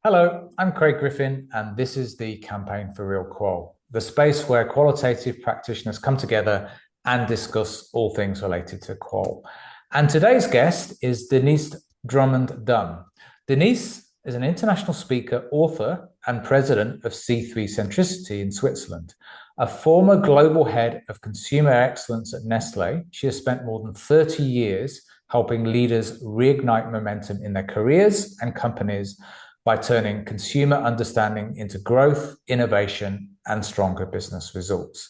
Hello, I'm Craig Griffin, and this is the Campaign for Real Qual, the space where qualitative practitioners come together and discuss all things related to qual. And today's guest is Denyse Drummond-Dunn. Denyse is an international speaker, author, and president of C3 Centricity in Switzerland. A former global head of consumer excellence at Nestle, she has spent more than 30 years helping leaders reignite momentum in their careers and companies by turning consumer understanding into growth, innovation, and stronger business results.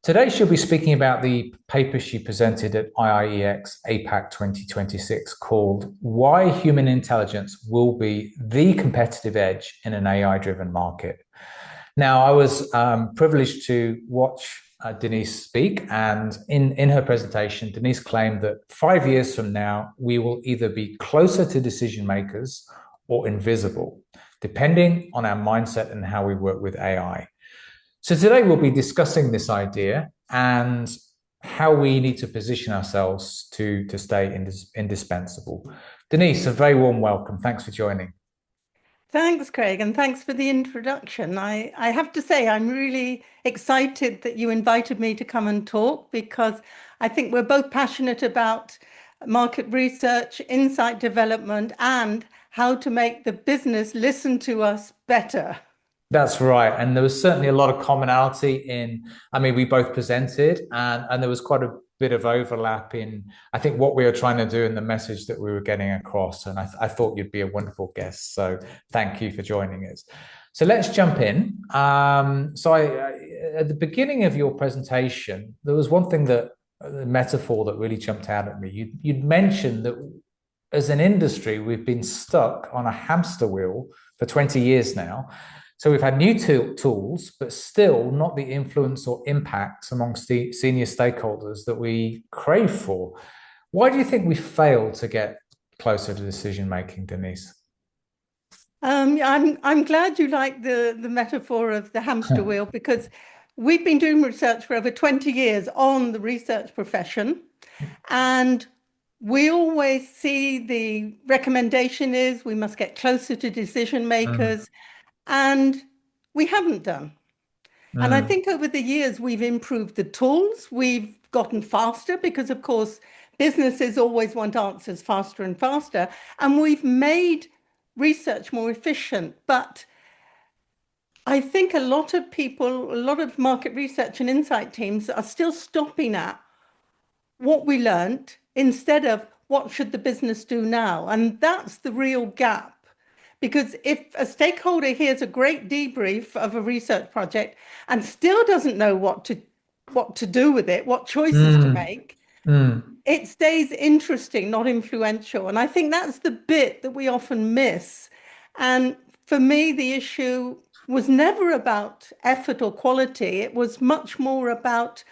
Today, she'll be speaking about the paper she presented at IIeX APAC 2026 called Why Human Intelligence Will Be the Competitive Edge in an AI-Driven Market. Now, I was privileged to watch Denyse speak, and in her presentation, Denyse claimed that 5 years from now, we will either be closer to decision makers or invisible, depending on our mindset and how we work with AI. So today we'll be discussing this idea and how we need to position ourselves to stay indispensable. Denyse, a very warm welcome. Thanks for joining. Thanks, Craig, and thanks for the introduction. I have to say, I'm really excited that you invited me to come and talk because I think we're both passionate about market research, insight development, and how to make the business listen to us better. That's right. And there was certainly a lot of commonality we both presented and there was quite a bit of overlap in, I think, what we were trying to do and the message that we were getting across. And I thought you'd be a wonderful guest. So thank you for joining us. So let's jump in. At the beginning of your presentation, there was one thing the metaphor that really jumped out at me. You'd mentioned that as an industry, we've been stuck on a hamster wheel for 20 years now. So we've had new tools, but still not the influence or impact amongst the senior stakeholders that we crave for. Why do you think we failed to get closer to decision making, Denyse? I'm glad you like the metaphor of the hamster wheel because we've been doing research for over 20 years on the research profession, and we always see the recommendation is we must get closer to decision makers. And we haven't done. And I think over the years, we've improved the tools. We've gotten faster because, of course, businesses always want answers faster and faster. And we've made research more efficient. But I think a lot of people, a lot of market research and insight teams are still stopping at what we learned instead of what should the business do now. And that's the real gap. Because if a stakeholder hears a great debrief of a research project and still doesn't know what to do with it, what choices to make, it stays interesting, not influential. And I think that's the bit that we often miss. And for me, the issue was never about effort or quality. It was much more about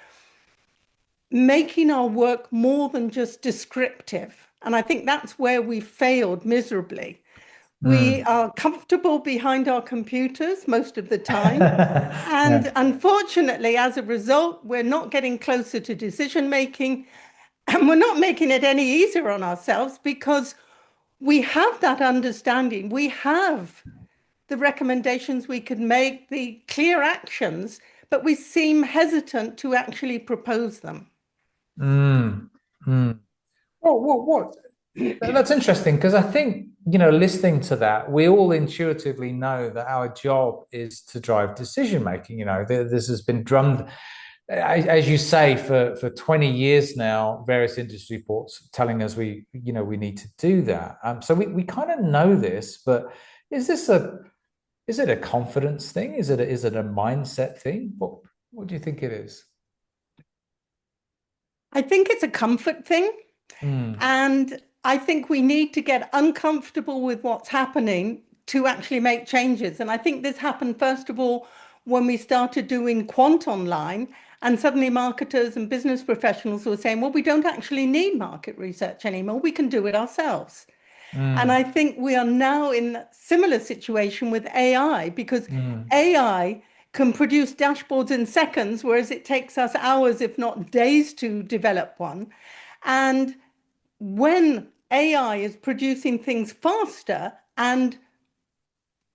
making our work more than just descriptive. And I think that's where we failed miserably. We are comfortable behind our computers most of the time. And Yeah. unfortunately, as a result, we're not getting closer to decision making. And we're not making it any easier on ourselves because we have that understanding. We have the recommendations we could make, the clear actions, but we seem hesitant to actually propose them. Mm, mm. What? That's interesting because I think, listening to that, we all intuitively know that our job is to drive decision making. This has been drummed, as you say, for 20 years now, various industry reports telling us we need to do that. So we kind of know this, but is it a confidence thing? Is it a mindset thing? What do you think it is? I think it's a comfort thing. And I think we need to get uncomfortable with what's happening to actually make changes. And I think this happened, first of all, when we started doing quant online, and suddenly marketers and business professionals were saying, well, we don't actually need market research anymore. We can do it ourselves. And I think we are now in a similar situation with AI because AI can produce dashboards in seconds, whereas it takes us hours, if not days, to develop one. And when AI is producing things faster and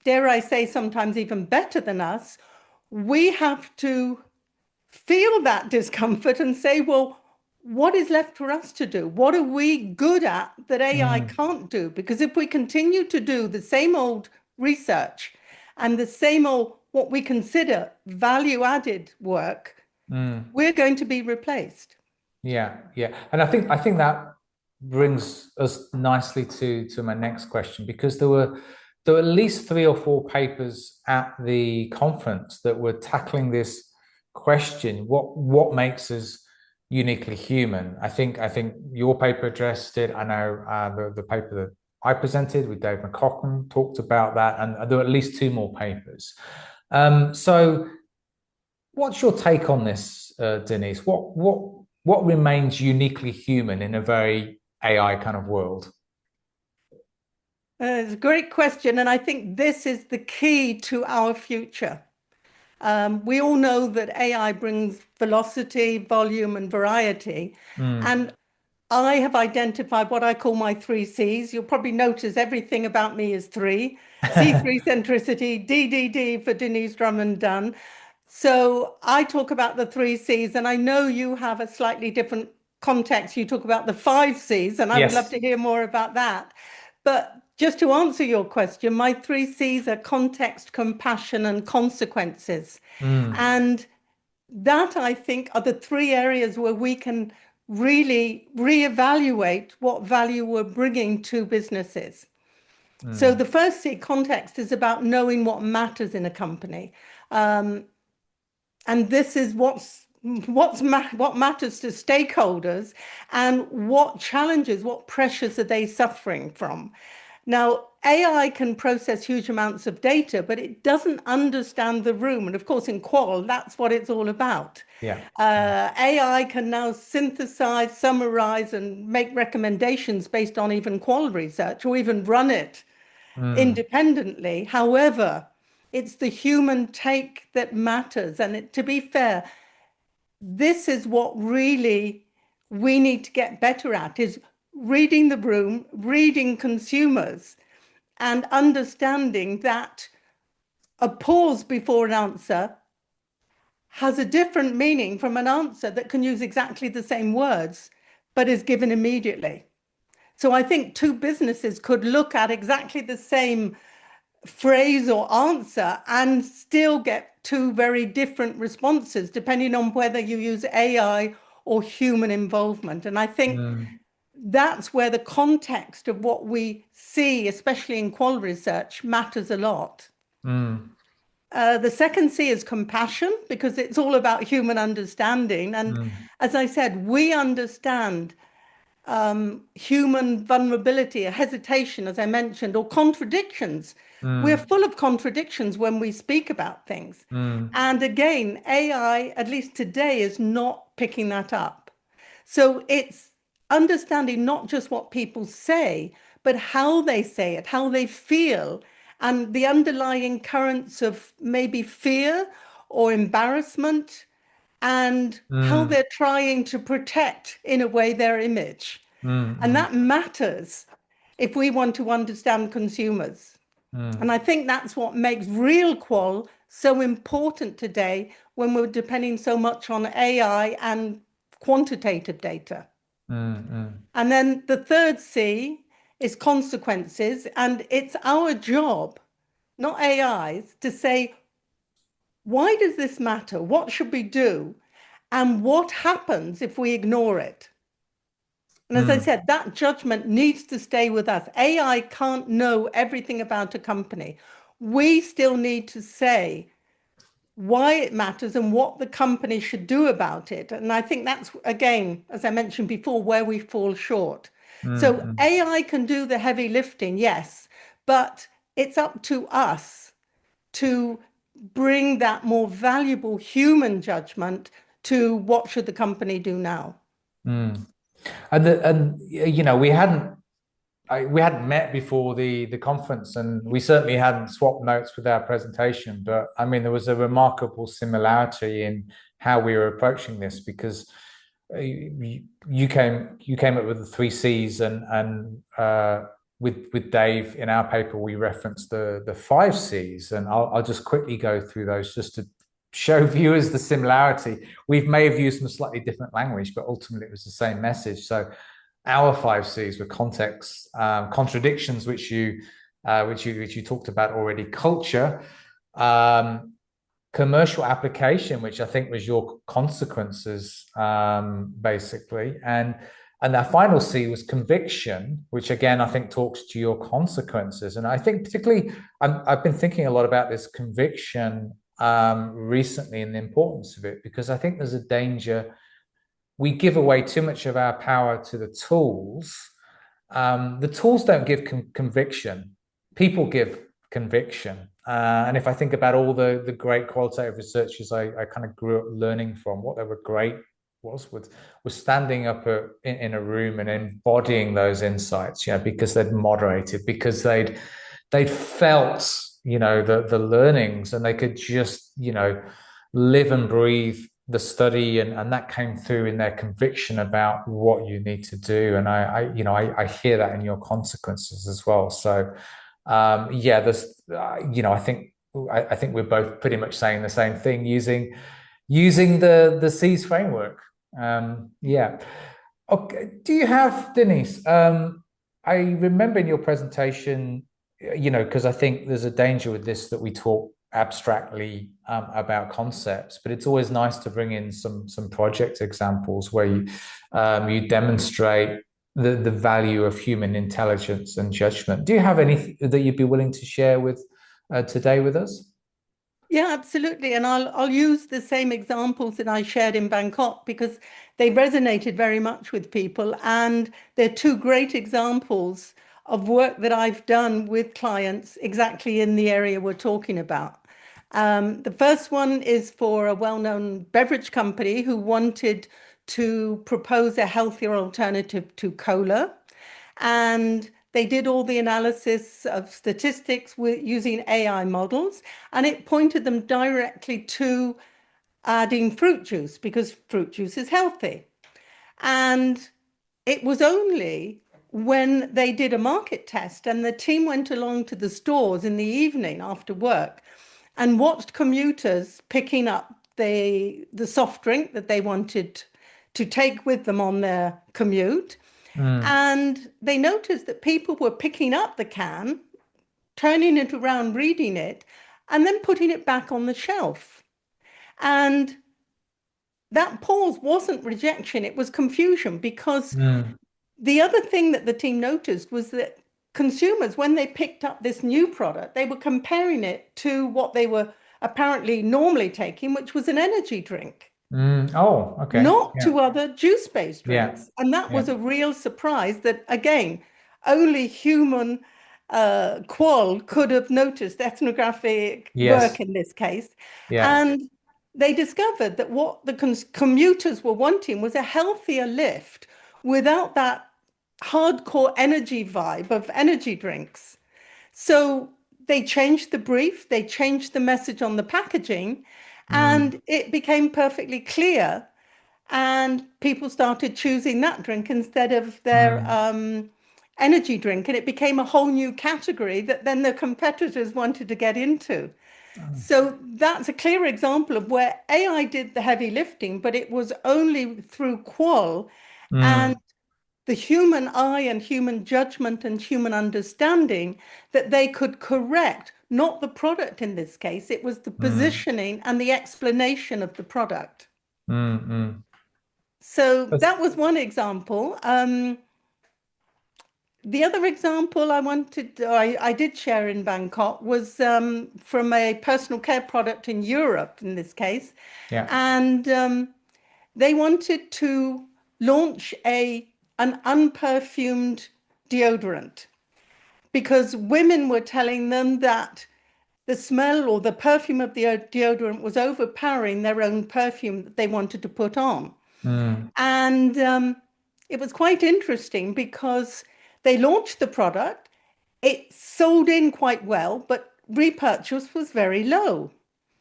dare I say, sometimes even better than us, we have to feel that discomfort and say, well, what is left for us to do? What are we good at that AI can't do? Because if we continue to do the same old research and the same old, what we consider value added work, we're going to be replaced. Yeah, yeah. And I think that brings us nicely to my next question, because there were at least 3 or 4 papers at the conference that were tackling this question: what makes us uniquely human? I think your paper addressed it. I know the paper that I presented with Dave McCocken talked about that, and there were at least 2 more papers. So what's your take on this, Denyse? What remains uniquely human in a very AI kind of world? It's a great question, and I think this is the key to our future. We all know that AI brings velocity, volume, and variety. And I have identified what I call my 3 Cs. You'll probably notice everything about me is three. C3 centricity, DDD for Denyse Drummond-Dunn. So I talk about the 3 Cs, and I know you have a slightly different context. You talk about the 5 Cs, and I would love Yes. to hear more about that. But just to answer your question, my 3 Cs are context, compassion, and consequences. And that, I think, are the 3 areas where we can really reevaluate what value we're bringing to businesses. So the first C, context, is about knowing what matters in a company. And this is what matters to stakeholders, and what challenges, what pressures are they suffering from. Now, AI can process huge amounts of data, but it doesn't understand the room. And of course, in Qual, that's what it's all about. Yeah. AI can now synthesize, summarize, and make recommendations based on even Qual research, or even run it independently. However, it's the human take that matters. And to be fair, this is what really we need to get better at, is reading the room, reading consumers, and understanding that a pause before an answer has a different meaning from an answer that can use exactly the same words, but is given immediately. So I think 2 businesses could look at exactly the same phrase or answer and still get 2 very different responses, depending on whether you use AI or human involvement. And I think that's where the context of what we see, especially in qual research, matters a lot. The second C is compassion, because it's all about human understanding. And as I said, we understand human vulnerability, a hesitation, as I mentioned, or contradictions. We're full of contradictions when we speak about things. And again, AI, at least today, is not picking that up. So it's understanding not just what people say, but how they say it, how they feel, and the underlying currents of maybe fear or embarrassment, and how they're trying to protect, in a way, their image. And that matters if we want to understand consumers. And I think that's what makes real qual so important today, when we're depending so much on AI and quantitative data. And then the third C is consequences. And it's our job, not AI's, to say, why does this matter? What should we do? And what happens if we ignore it? And as I said, that judgment needs to stay with us. AI can't know everything about a company. We still need to say why it matters and what the company should do about it. And I think that's, again, as I mentioned before, where we fall short. So AI can do the heavy lifting, yes, but it's up to us to bring that more valuable human judgment to what should the company do now. And you know, we hadn't met before the conference, and we certainly hadn't swapped notes with our presentation. But I mean, there was a remarkable similarity in how we were approaching this, because you came up with the 3 Cs, and with Dave in our paper, we referenced the 5 Cs, and I'll just quickly go through those just to show viewers the similarity. We may have used some slightly different language, but ultimately it was the same message. So our 5 Cs were context, contradictions, which you talked about already, culture, commercial application, which I think was your consequences, basically, and that final C was conviction, which again I think talks to your consequences. And I think particularly I've been thinking a lot about this conviction recently and the importance of it, because I think there's a danger we give away too much of our power to the tools. The tools don't give conviction. People give conviction. And if I think about all the great qualitative researchers I kind of grew up learning from, what they were great was standing up in a room and embodying those insights, because they'd moderated, because they'd felt, the learnings, and they could just, live and breathe the study, and that came through in their conviction about what you need to do. And I hear that in your consequences as well. So there's I think we're both pretty much saying the same thing using the C's framework. Okay. Do you have, Denyse? I remember in your presentation, because I think there's a danger with this, that we talk abstractly about concepts, but it's always nice to bring in some project examples where you demonstrate the value of human intelligence and judgment. Do you have anything that you'd be willing to share with today with us? Yeah, absolutely. And I'll use the same examples that I shared in Bangkok because they resonated very much with people. And they're two great examples of work that I've done with clients exactly in the area we're talking about. The first one is for a well-known beverage company who wanted to propose a healthier alternative to cola. And they did all the analysis of statistics using AI models, and it pointed them directly to adding fruit juice because fruit juice is healthy. And it was only when they did a market test and the team went along to the stores in the evening after work and watched commuters picking up the soft drink that they wanted to take with them on their commute. And they noticed that people were picking up the can, turning it around, reading it, and then putting it back on the shelf. And that pause wasn't rejection, it was confusion, because the other thing that the team noticed was that consumers, when they picked up this new product, they were comparing it to what they were apparently normally taking, which was an energy drink. Oh, okay. Not to other juice-based Yeah. drinks. And that was a real surprise that, again, only human qual could have noticed ethnographic work in this case. Yeah. And they discovered that what the commuters were wanting was a healthier lift without that hardcore energy vibe of energy drinks. So they changed the brief, they changed the message on the packaging, and it became perfectly clear. And people started choosing that drink instead of their energy drink. And it became a whole new category that then the competitors wanted to get into. So that's a clear example of where AI did the heavy lifting, but it was only through qual and the human eye and human judgment and human understanding that they could correct, not the product in this case, it was the positioning and the explanation of the product. So that was one example. The other example I did share in Bangkok was from a personal care product in Europe, in this case. Yeah. And they wanted to launch an unperfumed deodorant because women were telling them that the smell or the perfume of the deodorant was overpowering their own perfume that they wanted to put on. And it was quite interesting because they launched the product, it sold in quite well, but repurchase was very low.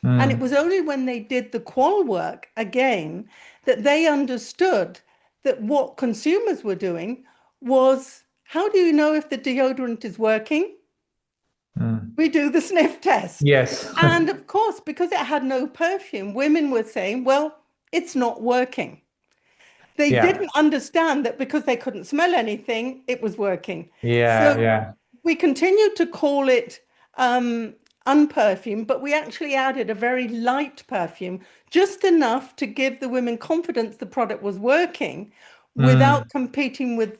And it was only when they did the qual work again that they understood that what consumers were doing was how do you know if the deodorant is working? Mm. We do the sniff test. Yes. And of course, because it had no perfume, women were saying, well, it's not working. They Yeah. didn't understand that because they couldn't smell anything, it was working. Yeah. So Yeah. we continued to call it unperfumed, but we actually added a very light perfume, just enough to give the women confidence the product was working Mm. without competing with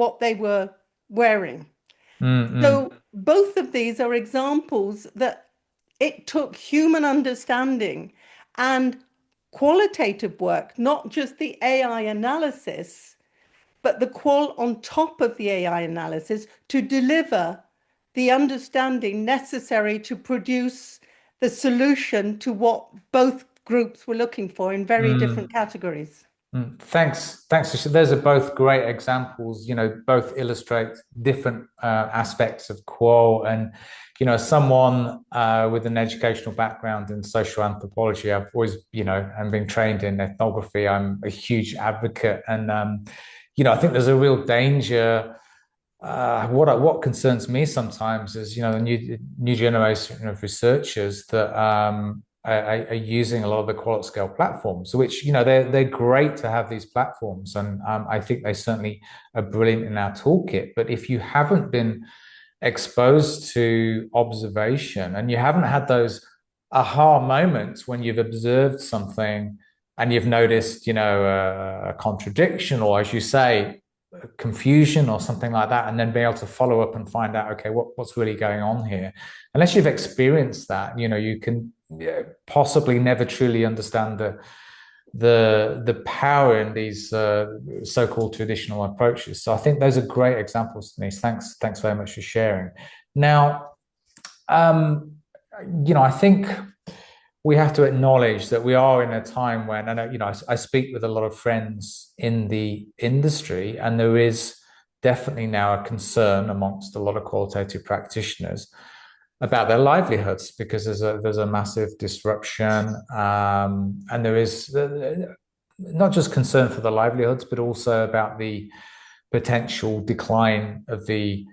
what they were wearing. Mm. Mm. So both of these are examples that it took human understanding and qualitative work, not just the AI analysis, but the qual on top of the AI analysis to deliver the understanding necessary to produce the solution to what both groups were looking for in very different Mm. categories. Thanks. Thanks. Those are both great examples. Both illustrate different aspects of qual. And, someone with an educational background in social anthropology, I've always, and being trained in ethnography, I'm a huge advocate. And, I think there's a real danger. What concerns me sometimes is the new generation of researchers that are using a lot of the quality scale platforms, which they're great to have these platforms, and I think they certainly are brilliant in our toolkit. But if you haven't been exposed to observation and you haven't had those aha moments when you've observed something and you've noticed a contradiction, or as you say, confusion or something like that, and then be able to follow up and find out, okay, what's really going on here. Unless you've experienced that, you can possibly never truly understand the power in these so-called traditional approaches. So I think those are great examples, Denyse. Thanks very much for sharing. Now, I think we have to acknowledge that we are in a time when, and I speak with a lot of friends in the industry, and there is definitely now a concern amongst a lot of qualitative practitioners about their livelihoods, because there's a massive disruption, and there is not just concern for the livelihoods, but also about the potential decline of the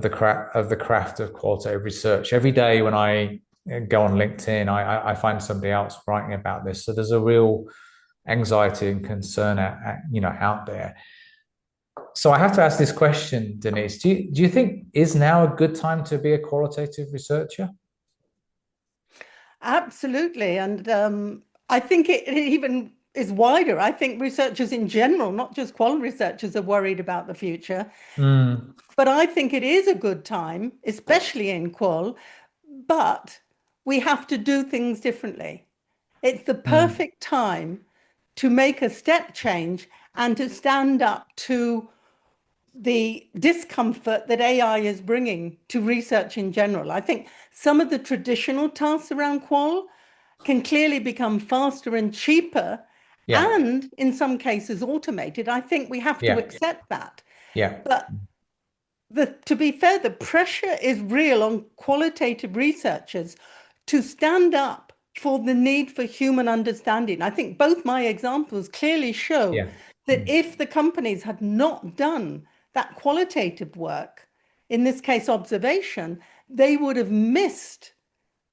craft of qualitative research. Every day when I go on LinkedIn, I find somebody else writing about this. So there's a real anxiety and concern out there. So I have to ask this question, Denyse. Do you think is now a good time to be a qualitative researcher? Absolutely. And I think it even is wider. I think researchers in general, not just qual researchers, are worried about the future. Mm. But I think it is a good time, especially in qual, but we have to do things differently. It's the Mm. perfect time to make a step change and to stand up to the discomfort that AI is bringing to research in general. I think some of the traditional tasks around qual can clearly become faster and cheaper, Yeah. and in some cases automated. I think we have to Yeah. accept that. Yeah. But to be fair, the pressure is real on qualitative researchers to stand up for the need for human understanding. I think both my examples clearly show Yeah. that Mm. if the companies had not done that qualitative work, in this case observation, they would have missed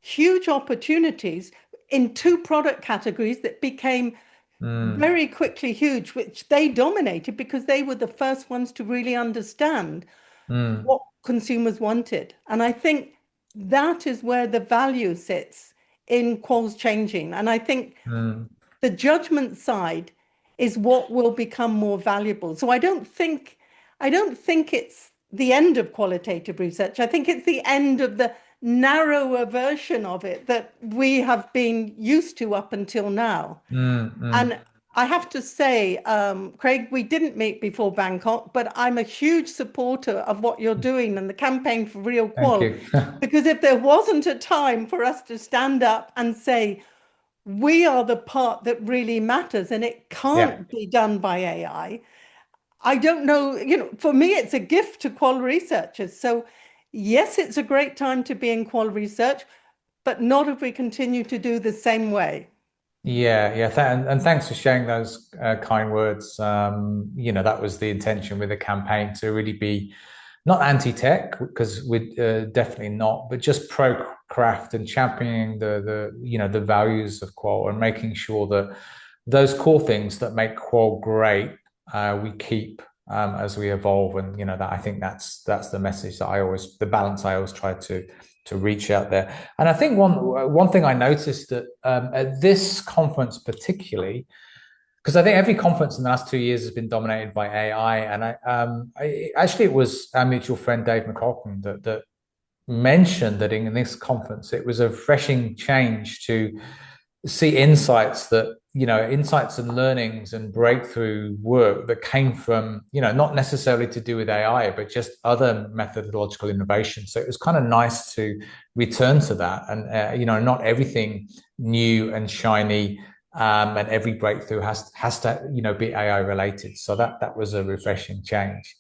huge opportunities in two product categories that became Mm. very quickly huge, which they dominated because they were the first ones to really understand Mm. what consumers wanted. And I think that is where the value sits in quals changing. And I think Mm. the judgment side is what will become more valuable. So I don't think it's the end of qualitative research. I think it's the end of the narrower version of it that we have been used to up until now. Mm. Mm. And I have to say, Craig, we didn't meet before Bangkok, but I'm a huge supporter of what you're doing and the campaign for Real Thank Qual. you. Because if there wasn't a time for us to stand up and say, we are the part that really matters and it Yeah. can't be done by I don't know, for me, it's a gift to qual researchers. So, yes, it's a great time to be in qual research, but not if we continue to do the same way. Yeah, yeah, and thanks for sharing those kind words. That was the intention with the campaign, to really be not anti-tech, because we're definitely not, but just pro-craft and championing the values of qual and making sure that those core things that make qual great, we keep as we evolve. And that I think that's the message that the balance I always try to reach out there. And I think one thing I noticed that at this conference particularly, because I think every conference in the last 2 years has been dominated by AI, and actually it was our mutual friend Dave McCulkin that mentioned that in this conference it was a refreshing change to see insights and learnings and breakthrough work that came from not necessarily to do with AI, but just other methodological innovation. So it was kind of nice to return to that, and not everything new and shiny. And every breakthrough has to be AI related. So that was a refreshing change.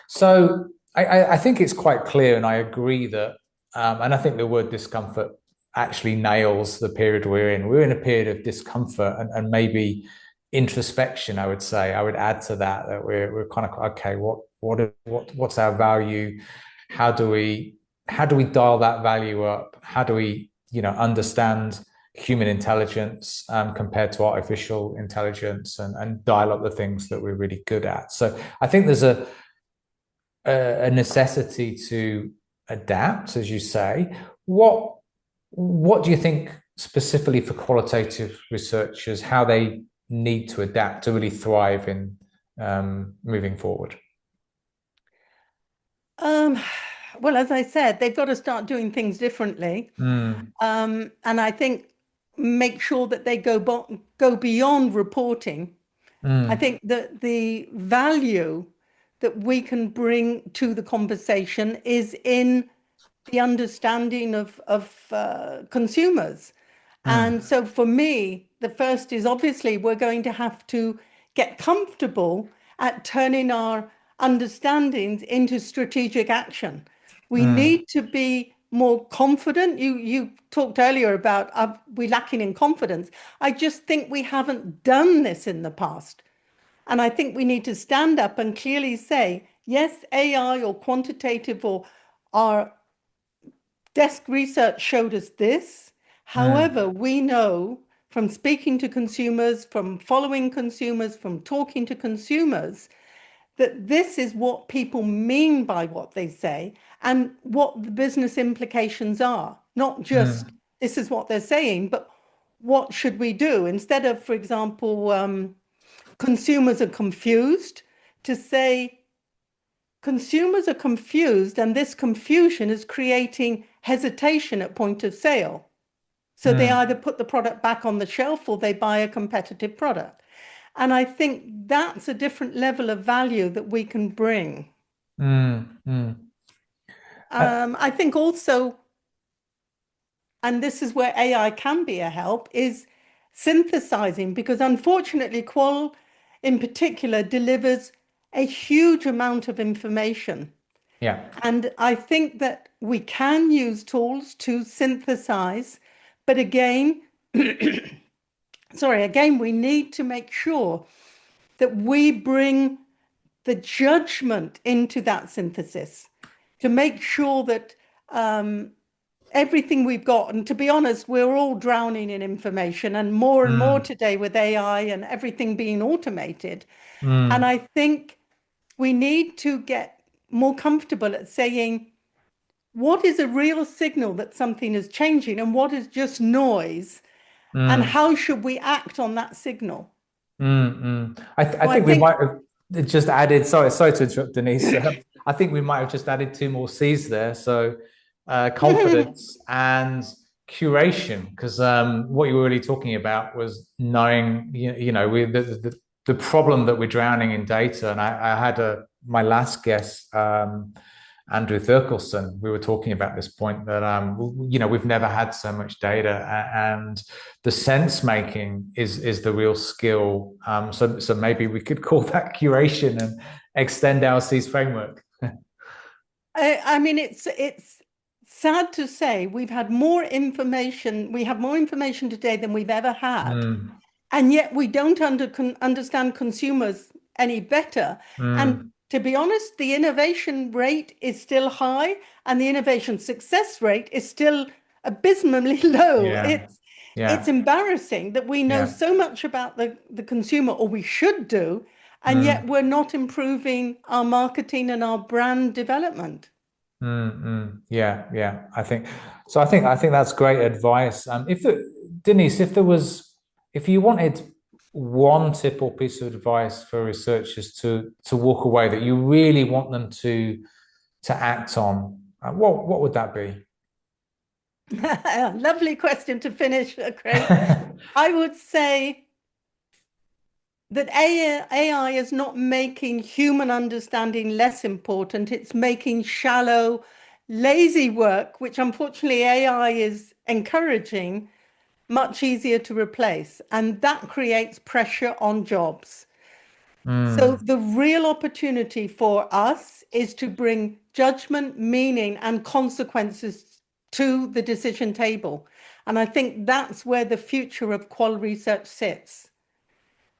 So I think it's quite clear, and I agree that, and I think the word discomfort actually nails the period we're in. We're in a period of discomfort and maybe introspection. I would say I would add to that we're kind of okay. What's our value? How do we dial that value up? How do we understand human intelligence compared to artificial intelligence, and dial up the things that we're really good at? So I think there's a necessity to adapt, as you say. What do you think specifically for qualitative researchers, how they need to adapt to really thrive in moving forward? Well, as I said, they've got to start doing things differently. And I think make sure that they go beyond reporting. I think that the value that we can bring to the conversation is in the understanding of consumers. And so for me, the first is obviously we're going to have to get comfortable at turning our understandings into strategic action. We need to be more confident. You talked earlier about we lacking in confidence. I just think we haven't done this in the past. And I think we need to stand up and clearly say, yes, AI or quantitative or our desk research showed us this. However, we know from speaking to consumers, from following consumers, from talking to consumers, that this is what people mean by what they say and what the business implications are. Not just this is what they're saying, but what should we do? Instead of, for example, consumers are confused, to say consumers are confused and this confusion is creating hesitation at point of sale. So they either put the product back on the shelf or they buy a competitive product. And I think that's a different level of value that we can bring. I think also, and this is where AI can be a help, is synthesizing, because unfortunately, Qual in particular delivers a huge amount of information. Yeah. And I think that we can use tools to synthesize, but again, we need to make sure that we bring the judgment into that synthesis to make sure that everything we've got, and to be honest, we're all drowning in information and more today with AI and everything being automated. And I think we need to get more comfortable at saying, what is a real signal that something is changing and what is just noise? And how should we act on that signal? I think we might have just added, sorry to interrupt, Denyse. I think we might have just added two more C's there. So confidence and curation, because what you were really talking about was knowing, the problem that we're drowning in data. And I had my last guest, Andrew Thurkelson, we were talking about this point that we've never had so much data, and the sense making is the real skill. So maybe we could call that curation and extend our C's framework. I mean, it's sad to say we've had more information. We have more information today than we've ever had, and yet we don't understand consumers any better. And to be honest, the innovation rate is still high and the innovation success rate is still abysmally low. Yeah. It's Yeah. embarrassing that we know Yeah. so much about the consumer, or we should do, and yet Mm. we're not improving our marketing and our brand development. Yeah, yeah. I think so. I think that's great advice. Denyse, if you wanted one tip or piece of advice for researchers to walk away that you really want them to act on, what would that be? Lovely question to finish, Craig. I would say that AI is not making human understanding less important. It's making shallow, lazy work, which unfortunately AI is encouraging, much easier to replace. And that creates pressure on jobs. So Mm, the real opportunity for us is to bring judgment, meaning, and consequences to the decision table. And I think that's where the future of qual research sits.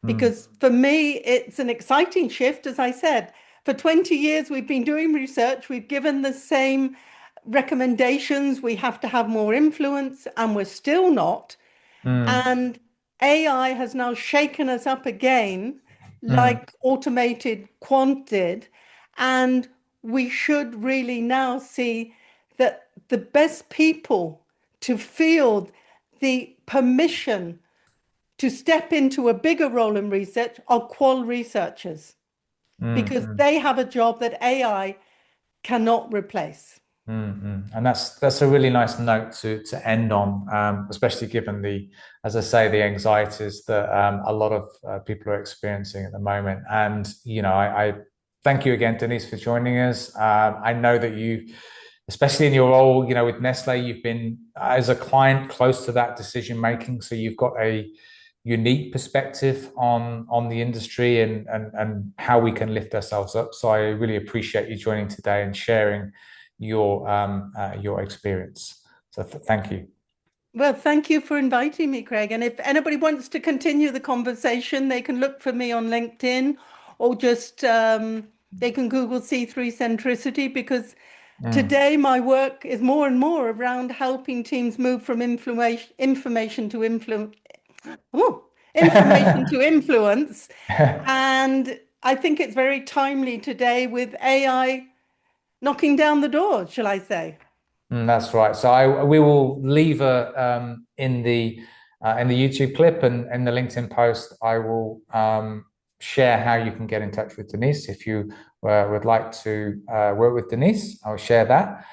mm, Because for me, it's an exciting shift. As I said, for 20 years, we've been doing research, we've given the same recommendations, we have to have more influence, and we're still not. mm, And AI has now shaken us up again, mm, like automated quant did. And we should really now see that the best people to field the permission to step into a bigger role in research are qual researchers, because mm. they have a job that AI cannot replace. And that's a really nice note to end on, especially given as I say, the anxieties that a lot of people are experiencing at the moment. And I thank you again, Denyse, for joining us. I know that especially in your role, with Nestle, you've been as a client close to that decision making, so you've got a unique perspective on the industry and how we can lift ourselves up. So I really appreciate you joining today and sharing your experience. So thank you. Well, thank you for inviting me, Craig. And if anybody wants to continue the conversation, they can look for me on LinkedIn, or just they can Google C3 centricity, because Mm. today my work is more and more around helping teams move from information to information to influence. And I think it's very timely today with AI knocking down the door, shall I say? That's right. So we will leave in the YouTube clip and in the LinkedIn post. I will share how you can get in touch with Denyse if you would like to work with Denyse. I'll share that.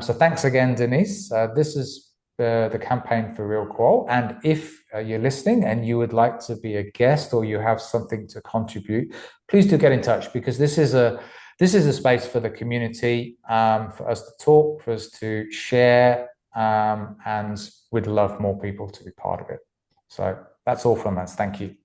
So thanks again, Denyse. This is the campaign for Real Qual. And if you're listening and you would like to be a guest or you have something to contribute, please do get in touch, because this is a space for the community, for us to talk, for us to share, and we'd love more people to be part of it. So that's all from us. Thank you.